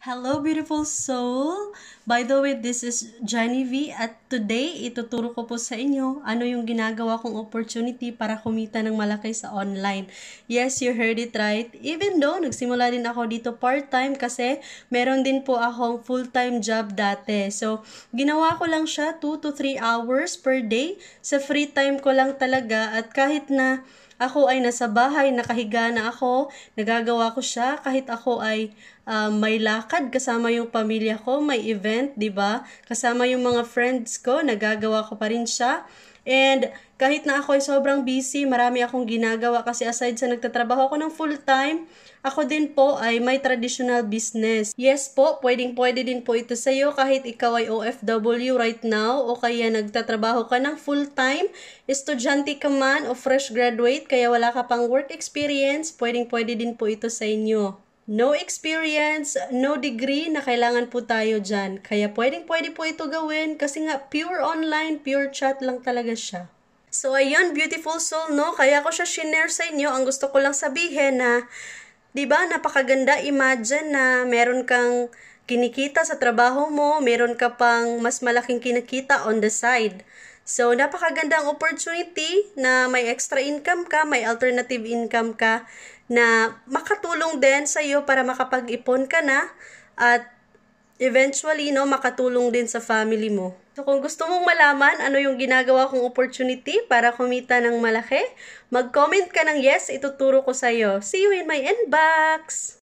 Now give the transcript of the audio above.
Hello, beautiful soul! By the way, this is Jenny V at today, ituturo ko po sa inyo ano yung ginagawa kong opportunity para kumita ng malaki sa online. Yes, you heard it right. Even though nagsimula din ako dito part-time kasi meron din po akong full-time job dati. So, ginawa ko lang siya 2 to 3 hours per day. Sa free time ko lang talaga at kahit na ako ay nasa bahay, nakahiga na ako, nagagawa ko siya kahit ako ay may lakad kasama yung pamilya ko, may event, 'di ba? Kasama yung mga friends ko, nagagawa ko pa rin siya. And kahit na ako ay sobrang busy, marami akong ginagawa kasi aside sa nagtatrabaho ako ng full-time, ako din po ay may traditional business. Yes po, pwedeng-pwede din po ito sa'yo kahit ikaw ay OFW right now o kaya nagtatrabaho ka ng full-time, estudyante ka man o fresh graduate kaya wala ka pang work experience, pwedeng-pwede din po ito sa inyo. No experience, no degree na kailangan po tayo dyan. Kaya pwedeng-pwede po ito gawin kasi nga pure online, pure chat lang talaga siya. So, ayun, beautiful soul, no? Kaya ko siya shinare sa inyo. Ang gusto ko lang sabihin na, di ba, napakaganda, imagine na meron kang kinikita sa trabaho mo, meron ka pang mas malaking kinikita on the side. So, napakagandang opportunity na may extra income ka, may alternative income ka na makatulong din sa iyo para makapag-ipon ka na at eventually, no, makatulong din sa family mo. So, kung gusto mong malaman ano yung ginagawa kong opportunity para kumita ng malaki, mag-comment ka ng yes, ituturo ko sa iyo. See you in my inbox!